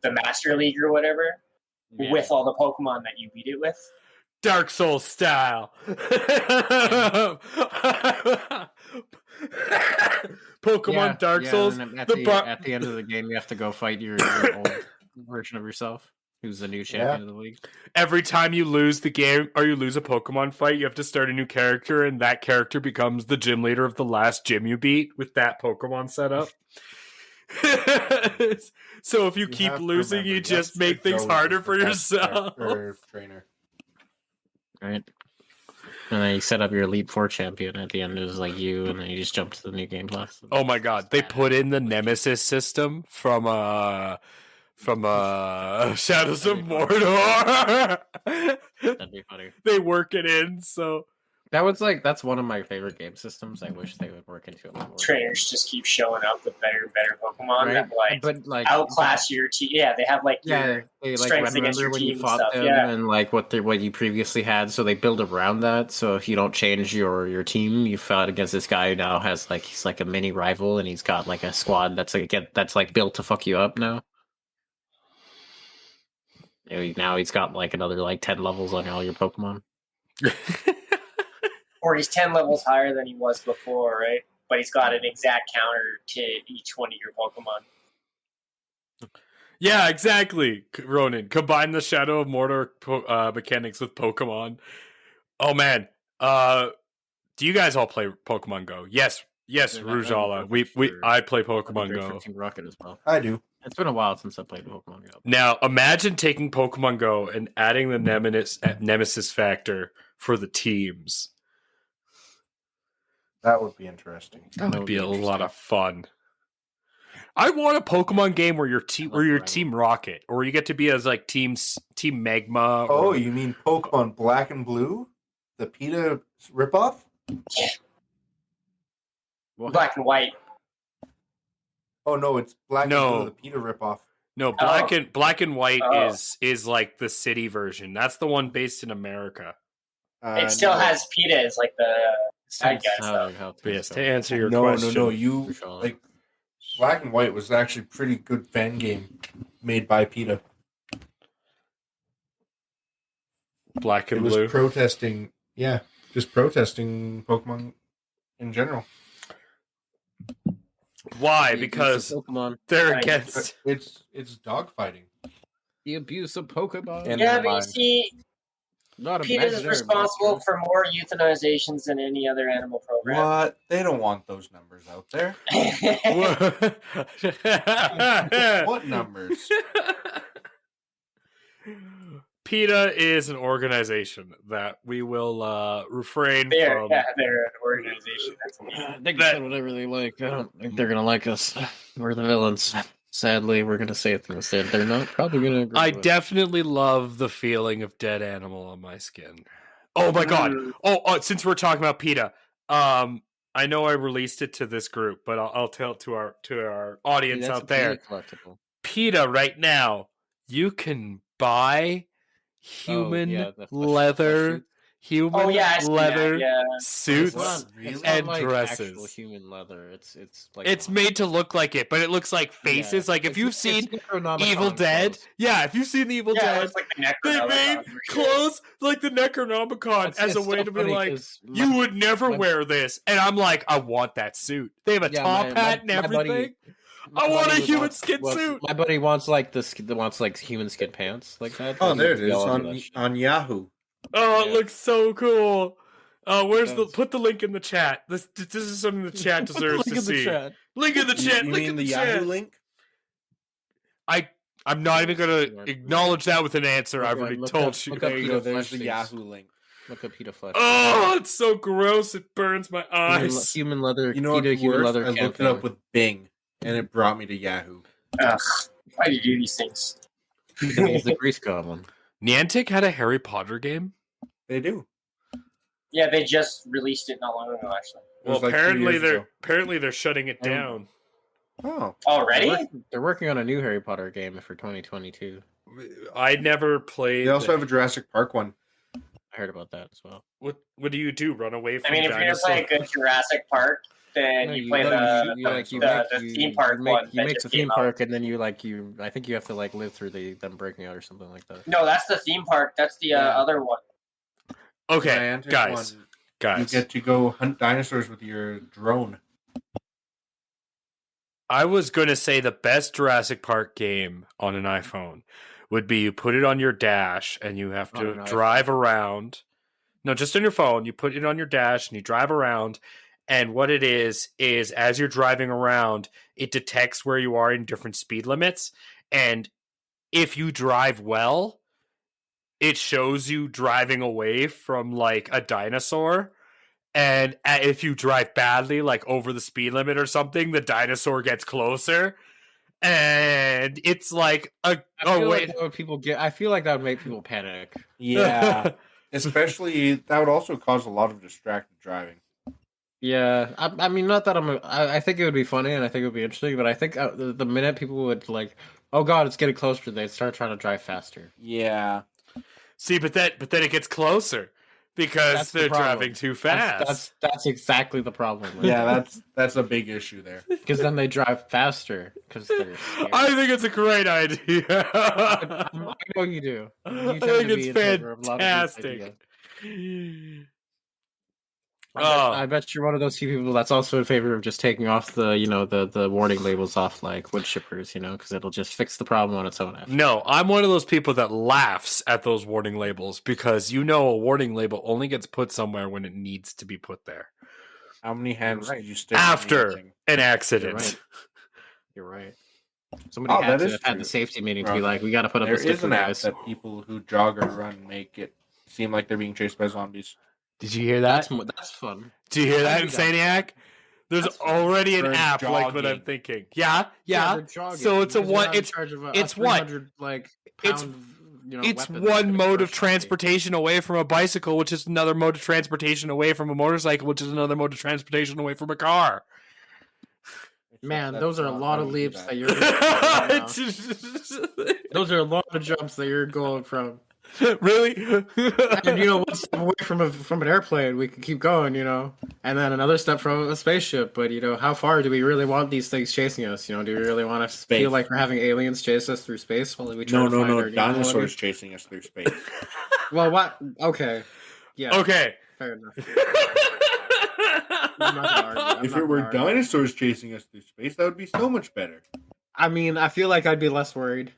the Master League or whatever with all the Pokemon that you beat it with. Dark Souls style. Pokemon Dark Souls. At the end of the game, you have to go fight your old version of yourself, who's the new champion of the league. Every time you lose the game or you lose a Pokemon fight, you have to start a new character, and that character becomes the gym leader of the last gym you beat with that Pokemon setup. So if you keep losing, you just make things harder for yourself. Trainer. Right. And then you set up your Elite Four champion at the end. It was like you, and then you just jump to the new game plus. Oh my god! They put in the Nemesis system from Shadows of Mordor. That'd be funny. They work it in, so that's one of my favorite game systems. I wish they would work into it more. Trainers just keep showing up with better and better Pokemon that outclass your team. Yeah, they have your strengths against your when team you fought and stuff. them and what you previously had, so they build around that. So if you don't change your team, you fought against this guy who now has he's like a mini rival, and he's got a squad that's built to fuck you up now. Now he's got another 10 levels on all your Pokemon. Or he's 10 levels higher than he was before, right? But he's got an exact counter to each one of your Pokemon. Yeah, exactly, Ronan. Combine the Shadow of Mordor mechanics with Pokemon. Oh, man. Do you guys all play Pokemon Go? Yes, Rujala. I play Pokemon Go. Rocket as well. I do. It's been a while since I played Pokemon Go. Now, imagine taking Pokemon Go and adding the Nemesis factor for the teams. That would be interesting. That would be a lot of fun. I want a Pokemon game where you're Team Rocket, or you get to be as Team Magma. Oh, you mean Pokemon Black and Blue, the PETA ripoff? Black and White. Oh no, it's Black and Blue, the PETA ripoff. No, Black and White is like the city version. That's the one based in America. It still has PETA as the bad guy stuff. Yes, to answer your question. No. You Black and White was actually a pretty good fan game made by PETA. Black and Blue. It was protesting, just protesting Pokemon in general. Why? Because they're against. It's dogfighting. The abuse of Pokemon. But you see, PETA is responsible for more euthanizations than any other animal program. What? They don't want those numbers out there. What numbers? PETA is an organization that we will refrain from. Yeah, they're an organization. They can say whatever they like. I don't think they're going to like us. We're the villains. Sadly, we're going to say things that they're not probably going to agree with. Definitely love the feeling of dead animal on my skin. Oh my god. Oh, since we're talking about PETA, I know I released it to this group, but I'll tell it to our audience out there. PETA right now, you can buy human leather suits and dresses. Actual human leather. It's made to look like it, but it looks like faces. If you've seen Evil Dead, if you've seen the Evil Dead, they made clothes like the Necronomicon as a way to be you would never wear this, and I'm like, I want that suit. They have a top hat and everything. I want a human skin suit. My buddy wants human skin pants like that. Oh, there it is on Yahoo. Oh, it looks so cool. Put the link in the chat. This is something the chat deserves to see. Link in the chat. You mean the Yahoo link? I'm not even going to acknowledge that with an answer. I've already told you. There's the Yahoo link. Look at PETA flesh. Oh, it's so gross. It burns my eyes. Human leather. You know what? Human leather. I looked it up with Bing, and it brought me to Yahoo. Ugh, why do you do these things? He's the Grease Goblin. Niantic had a Harry Potter game? They do. Yeah, they just released it not long ago, actually. Well, apparently they're shutting it down. Oh, already? They're working on a new Harry Potter game for 2022. I never played. They also have a Jurassic Park one. I heard about that as well. What do you do? Run away from? I mean, if you're gonna play a good Jurassic Park, then you play the theme park one. You make the theme park, and then I think you have to live through them breaking out or something like that. No, that's the theme park. That's the other one. Okay, guys. You get to go hunt dinosaurs with your drone. I was going to say the best Jurassic Park game on an iPhone would be you put it on your dash and you have to drive around. No, just on your phone. You put it on your dash and you drive around. And what it is as you're driving around, it detects where you are in different speed limits. And if you drive well, it shows you driving away from a dinosaur. And if you drive badly, over the speed limit or something, the dinosaur gets closer. And it's I feel like that would make people panic. Yeah. Especially, that would also cause a lot of distracted driving. Yeah. I mean, not that I think it would be funny and I think it would be interesting, but I think the minute people would oh God, it's getting closer, they'd start trying to drive faster. Yeah. See, but then it gets closer. Because they're driving too fast. That's exactly the problem. Right? Yeah, that's a big issue there. Because then they drive faster. Because they're scared. I think it's a great idea. I know you do. I think it's fantastic. I bet you're one of those few people that's also in favor of just taking off the warning labels off wood chippers, because it'll just fix the problem on its own. No, I'm one of those people that laughs at those warning labels because a warning label only gets put somewhere when it needs to be put there. How many hands did you stick after an accident? You're right. Somebody had to have had the safety meeting to be we got to put up a sticker. There is an app that people who jog or run make it seem like they're being chased by zombies. Did you hear that? That's fun. Do you hear that, Insanieac? There's already an app like what I'm thinking. Yeah. So it's it's what? It's one mode of transportation away from a bicycle, which is another mode of transportation away from a motorcycle, which is another mode of transportation away from a car. Man, those are a lot of leaps that you're those are a lot of jumps that you're going from. Really? And one step away from an airplane, we can keep going, and then another step from a spaceship. But how far do we really want these things chasing us? Do we really want to feel like we're having aliens chase us through space while we try to find our dinosaurs chasing us through space? Well, what? Okay, yeah. Okay, fair enough. If it were dinosaurs chasing us through space, that would be so much better. I mean, I feel like I'd be less worried.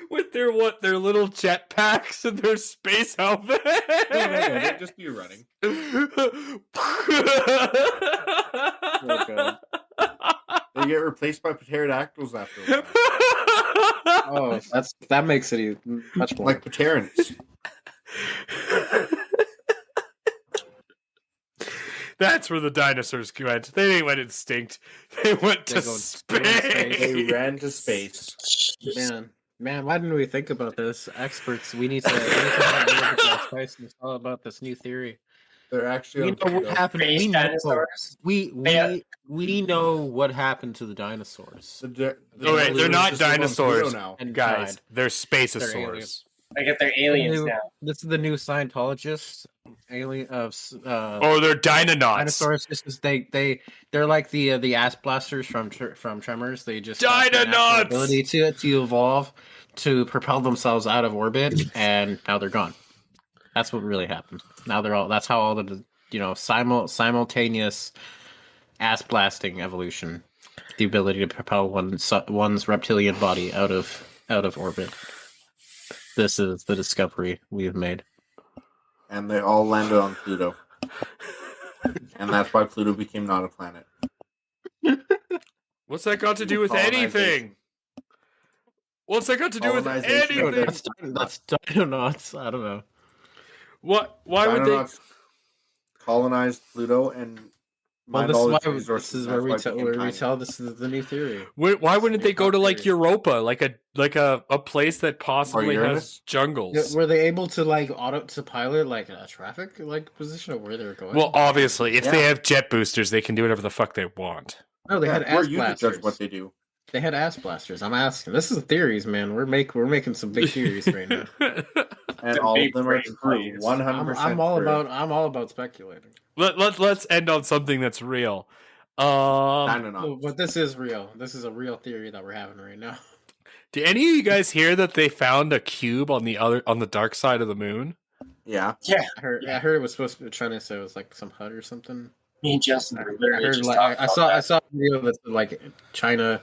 With their little jetpacks and their space helmet. No, just be running. They get replaced by pterodactyls after a Oh, while. that makes it much more like Pterans. That's where the dinosaurs went. They didn't went extinct. They went to space. They ran to space. Man, why didn't we think about this? Experts, we need to have it's all about this new theory. They're actually what happened. We know what happened to the dinosaurs. They're not dinosaurs now. And guys, they're spaceosaurs. They get their aliens now. This is the new Scientologist alien of. They're Dinonauts. Dinosaurs. They're like the ass blasters from Tremors. They just Dinonauts ability to evolve to propel themselves out of orbit, and now they're gone. That's what really happened. Now they're all. That's how all the simultaneous ass blasting evolution, the ability to propel one's reptilian body out of orbit. This is the discovery we have made. And they all landed on Pluto. And that's why Pluto became not a planet. What's that got to do with anything? What's that got to do with anything? That's Dinonauts. I don't know. What? Why would they colonize Pluto and this is where we tell this is the new theory. Why wouldn't they go to Europa, like a place that possibly has jungles? Were they able to to pilot a traffic position of where they were going? Well, obviously, if they have jet boosters, they can do whatever the fuck they want. No, they had ass blasters. Judge what they do. They had ass blasters. I'm asking. This is theories, man. We're making some big theories right now. And all of them are true. 100%. I'm all about speculating. Let's end on something that's real. But this is real. This is a real theory that we're having right now. Did any of you guys hear that they found a cube on the dark side of the moon? Yeah. I heard it was supposed to be trying to say it was like some hut or something. Me and Justin were literally I saw a video that's like China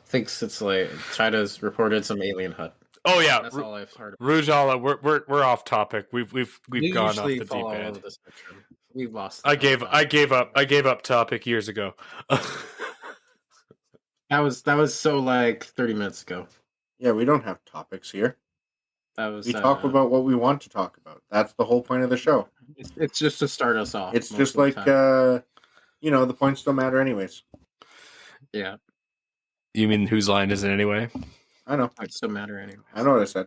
thinks it's like China's reported some alien hut. Oh yeah, that's all I've heard. Rujala, we're off topic. We've gone off the deep end. We've lost. I gave up topic years ago. That was so like 30 minutes ago. Yeah, we don't have topics here. We talk about what we want to talk about. That's the whole point of the show. It's just to start us off. It's just like the points don't matter anyways. Yeah. You mean whose line is it anyway? I know. It still matter anyway. I know what I said.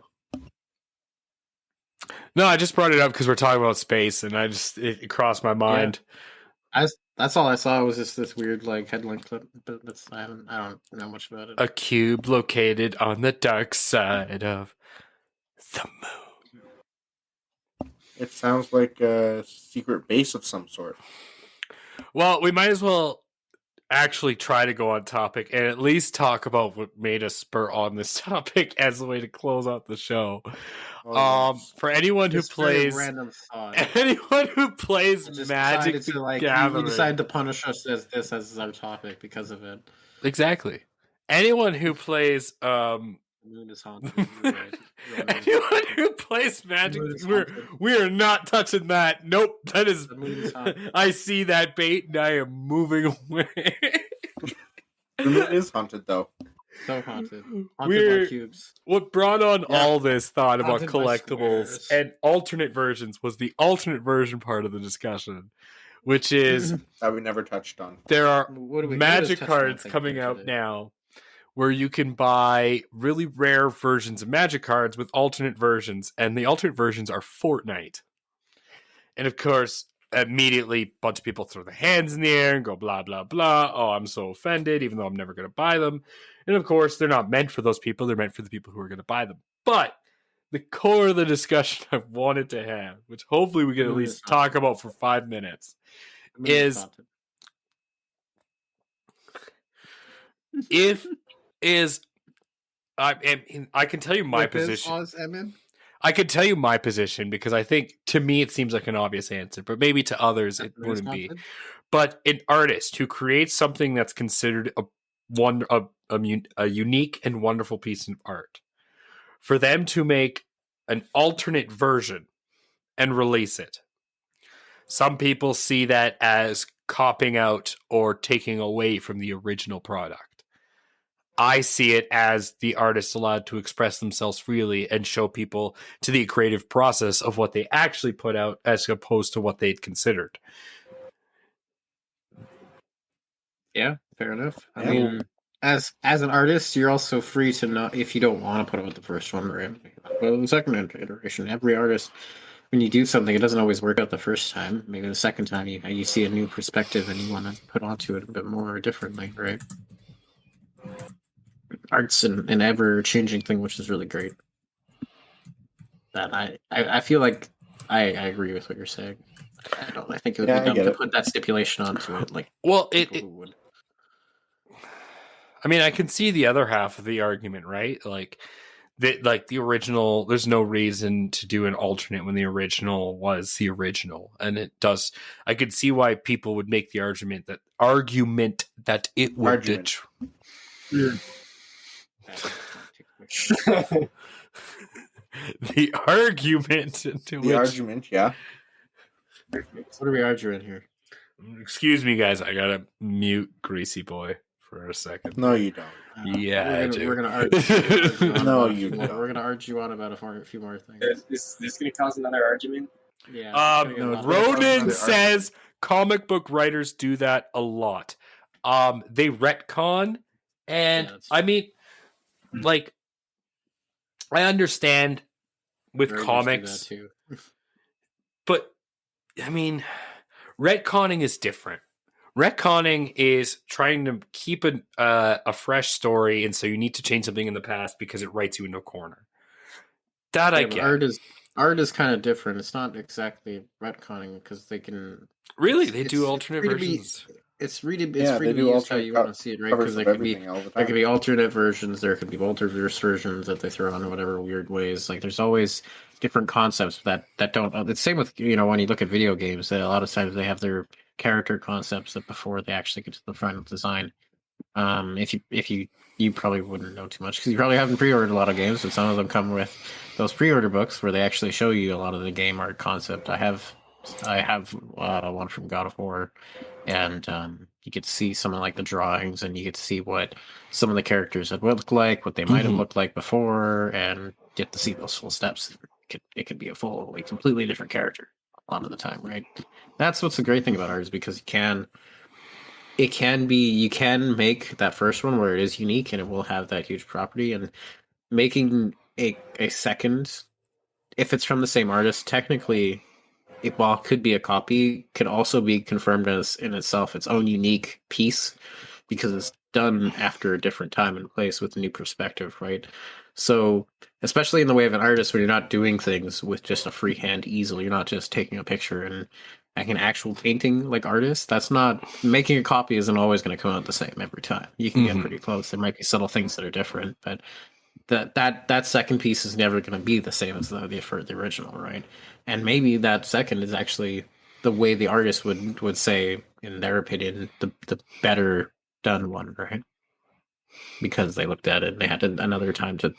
No, I just brought it up because we're talking about space, and it crossed my mind. Yeah. That's all I saw was just this weird like headline clip, but I don't know much about it. A cube located on the dark side of the moon. It sounds like a secret base of some sort. Well, we might as well actually try to go on topic and at least talk about what made us spur on this topic as a way to close out the show. For anyone who plays Magic the Gathering, you decided to punish us as our topic because of it. Exactly. Anyone who plays the moon is haunted. Anyone who plays Magic, we are not touching that. Nope, that is. I see that bait and I am moving away. The moon is haunted, though. So haunted by cubes. What brought on all this thought about collectibles and alternate versions was the alternate version part of the discussion, which is that we never touched on. There are Magic cards coming out now where you can buy really rare versions of Magic cards with alternate versions, and the alternate versions are Fortnite. And of course, immediately a bunch of people throw their hands in the air and go blah, blah, blah. Oh, I'm so offended, even though I'm never going to buy them. And of course, they're not meant for those people. They're meant for the people who are going to buy them. But the core of the discussion I wanted to have, which hopefully we can at least talk about for 5 minutes, is I can tell you my position. I could tell you my position because I think, to me, it seems like an obvious answer, but maybe to others it wouldn't be. But an artist who creates something that's considered a unique and wonderful piece of art, for them to make an alternate version and release it, some people see that as copying out or taking away from the original product. I see it as the artist allowed to express themselves freely and show people to the creative process of what they actually put out as opposed to what they'd considered. Yeah, fair enough. I mean, as an artist, you're also free to not, if you don't want to put out the first one, right? Well, the second iteration, every artist, when you do something, it doesn't always work out the first time. Maybe the second time you see a new perspective and you want to put onto it a bit more differently, right? Art's an ever-changing thing, which is really great. That I feel like I agree with what you're saying. I think it would be dumb to put that stipulation onto it. Like, well, I mean, I can see the other half of the argument, right? Like the original. There's no reason to do an alternate when the original was the original, and it does. I could see why people would make the argument that it would. The argument, yeah. What are we arguing here? Excuse me, guys. I gotta mute Greasy Boy for a second. No, you don't. Yeah, we're gonna argue. No, you don't. We're gonna argue on about a few more things. Is this gonna cause another argument? Yeah. Ronan says comic book writers do that a lot. They retcon, and I mean, like, I understand with comics, too. But I mean, retconning is different. Retconning is trying to keep a fresh story, and so you need to change something in the past because it writes you into a corner. That I get. art is kind of different. It's not exactly retconning because they can. Really, they do alternate versions. It's free to use how you want to see it, right? Because there could be alternate versions. There could be multiverse versions that they throw in whatever weird ways. Like there's always different concepts that don't. It's the same with when you look at video games. That a lot of times they have their character concepts that before they actually get to the final design. If you probably wouldn't know too much because you probably haven't pre-ordered a lot of games, but some of them come with those pre-order books where they actually show you a lot of the game art concept. I have one from God of War, and you get to see some of like the drawings, and you get to see what some of the characters would look like, what they might have looked like before, and get to see those full steps. It could be a completely different character a lot of the time, right? That's what's the great thing about art is because you can make that first one where it is unique and it will have that huge property, and making a second, if it's from the same artist, technically while it could be a copy, could also be confirmed as in itself its own unique piece because it's done after a different time and place with a new perspective, right? So, especially in the way of an artist, when you're not doing things with just a freehand easel, you're not just taking a picture and like an actual painting like artist, that's not making a copy isn't always going to come out the same every time. You can get pretty close. There might be subtle things that are different, but that second piece is never going to be the same as the original, right? And maybe that second is actually the way the artist would say, in their opinion, the better done one, right? Because they looked at it and they had another time to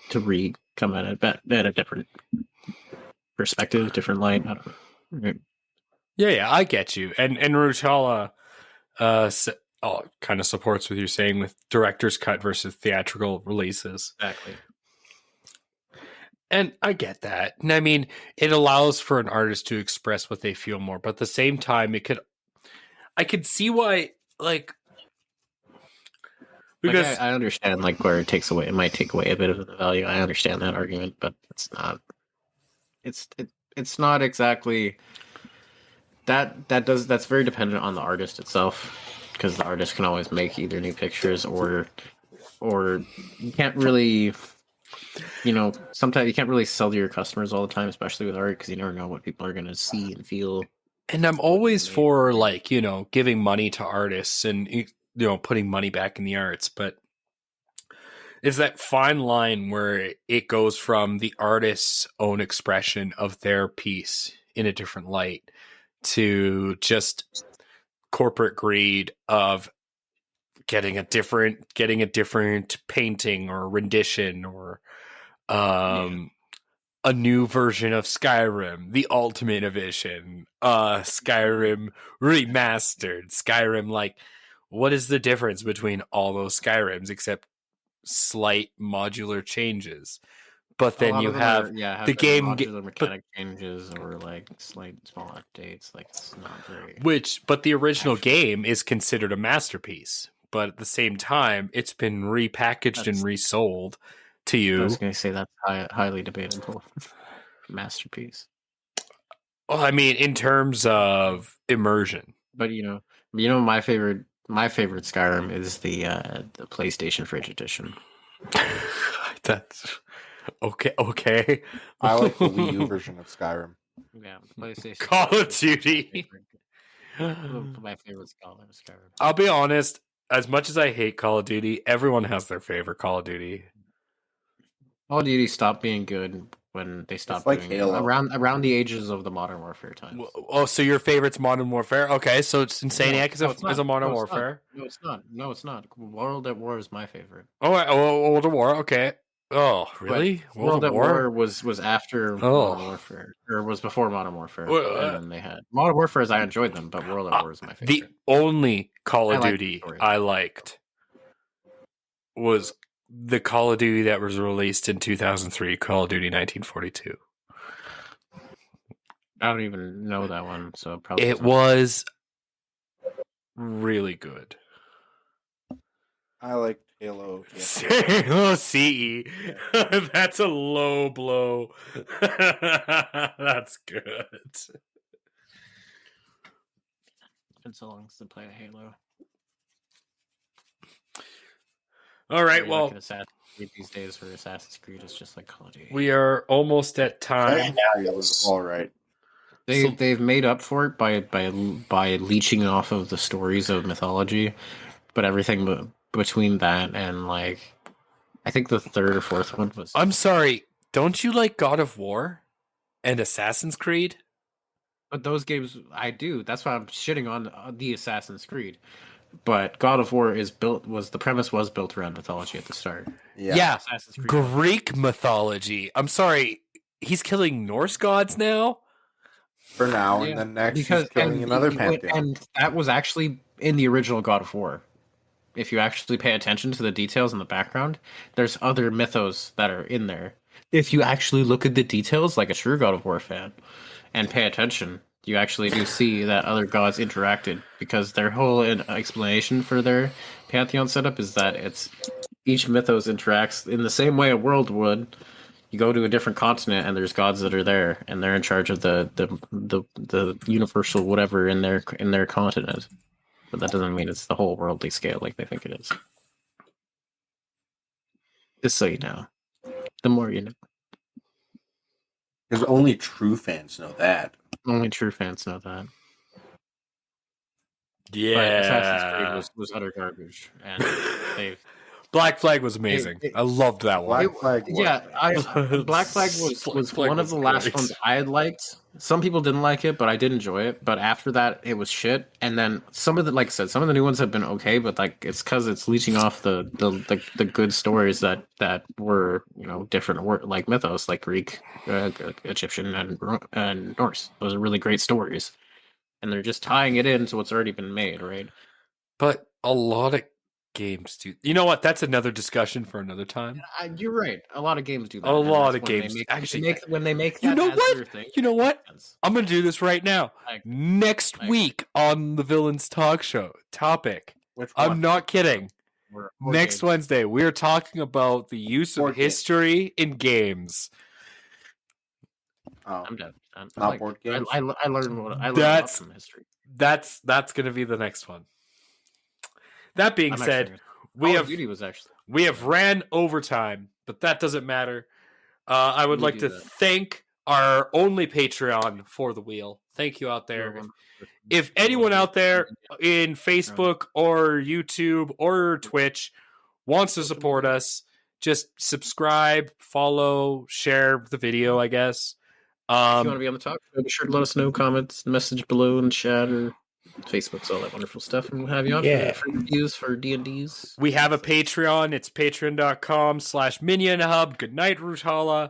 come at it at a different perspective, different light. I don't know. Right. Yeah, I get you. And Rutala kind of supports what you're saying with director's cut versus theatrical releases. Exactly. And I get that. And I mean, it allows for an artist to express what they feel more, but at the same time, I could see why, like, because I understand like where it might take away a bit of the value. I understand that argument, but it's not exactly that's very dependent on the artist itself, because the artist can always make either new pictures or you can't really, sometimes you can't really sell to your customers all the time, especially with art, because you never know what people are going to see and feel. And I'm always for like, giving money to artists and, putting money back in the arts, but it's that fine line where it goes from the artist's own expression of their piece in a different light to just corporate greed of getting a different painting or rendition or a new version of Skyrim, the Ultimate Edition, Skyrim remastered, Skyrim, like, what is the difference between all those Skyrims except slight modular changes? But then you have the game modular mechanic changes or like slight small updates. Like it's not very. But the original game is considered a masterpiece. But at the same time, it's been repackaged and resold to you. I was going to say that's highly debatable. Masterpiece. Well, I mean, in terms of immersion. But my favorite Skyrim is the PlayStation Fridge Edition. That's okay. I like the Wii U version of Skyrim. Yeah, the PlayStation. Call of Duty. My favorite Skyrim. I'll be honest. As much as I hate Call of Duty, everyone has their favorite Call of Duty. Call of Duty stopped being good when they stopped doing it around the ages of the Modern Warfare times. Oh, so your favorite's Modern Warfare? Okay, so it's Insanieac is a Modern Warfare. No, it's not. World at War is my favorite. Oh, World at War. Okay. Oh, really? World at War was after Modern Warfare, or was before Modern Warfare. And then they had Modern Warfare. I enjoyed them, but World at War is my favorite. The only Call of Duty I liked was the Call of Duty that was released in 2003, Call of Duty 1942. I don't even know that one, so probably it was really good. I like Halo. Halo CE. That's a low blow. That's good. It's been so long since I played Halo. All right, well, like Assassin's Creed these days for Assassin's Creed is just like Call of Duty. We are almost at time. It was all right. They've made up for it by leeching off of the stories of mythology, but everything between that and like, I think the third or fourth one was. I'm sorry, don't you like God of War and Assassin's Creed? But those games, I do. That's why I'm shitting on the Assassin's Creed. But God of War the premise was built around mythology at the start. Yeah. Greek mythology. I'm sorry, he's killing Norse gods now? For now, and then next he's killing another pantheon. And that was actually in the original God of War. If you actually pay attention to the details in the background, there's other mythos that are in there. If you actually look at the details like a true God of War fan and pay attention, you actually do see that other gods interacted, because their whole explanation for their pantheon setup is that it's each mythos interacts in the same way a world would. You go to a different continent and there's gods that are there, and they're in charge of the universal whatever in their continent. But that doesn't mean it's the whole worldly scale like they think it is. Just so you know. The more you know. Because only true fans know that. Only true fans know that. Yeah. But Assassin's Creed was utter garbage. And they've... Black Flag was amazing. I loved that one. Black Flag was one of the last ones I had liked. Some people didn't like it, but I did enjoy it. But after that, it was shit. And then some of the, like I said, some of the new ones have been okay, but like it's because it's leeching off the good stories that were, you know, different, like mythos, like Greek, Egyptian, and Norse. Those are really great stories, and they're just tying it into what's already been made, right? But a lot of games do. You know what? That's another discussion for another time. You're right. A lot of games do that. A lot of games actually when they make that. You know what? Their thing, you know what? I'm gonna do this right now. Next week on the Villains Talk Show topic. I'm not kidding. Next Wednesday, we are talking about the use of history in games. I'm done. Not board games. I learned from history. That's gonna be the next one. That being said, we have ran overtime, but that doesn't matter. I would like to thank our only Patreon for the wheel. Thank you out there. If anyone out there in Facebook or YouTube or Twitch wants to support us, just subscribe, follow, share the video, I guess. If you want to be on the talk, be sure to let us know, comments, message below in the chat, or Facebook's all that wonderful stuff, and we'll have you on for reviews for D&Ds. We have a Patreon. It's patreon.com/MinionHub. Good night, Rutala.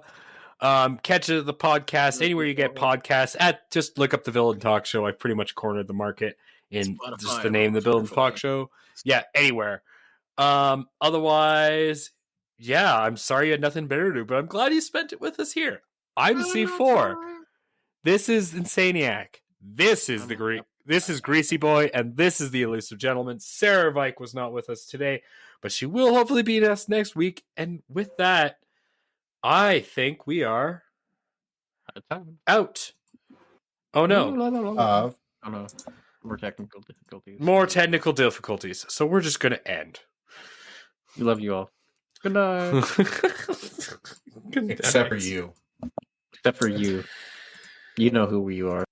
Catch it at the podcast anywhere you get podcasts. Just look up the Villain Talk Show. I pretty much cornered the market in just the name, the Villain Talk Show. Yeah, anywhere. Otherwise, yeah, I'm sorry you had nothing better to do, but I'm glad you spent it with us here. I'm C4. This is Insaniac. This is This is Greasy Boy, and this is the Elusive Gentleman. Sara Vike was not with us today, but she will hopefully be with us next week. And with that, I think we are out. Oh no. Oh no. More technical difficulties. More technical difficulties. So we're just going to end. We love you all. Good night. Except for you. Except for you. You know who you are.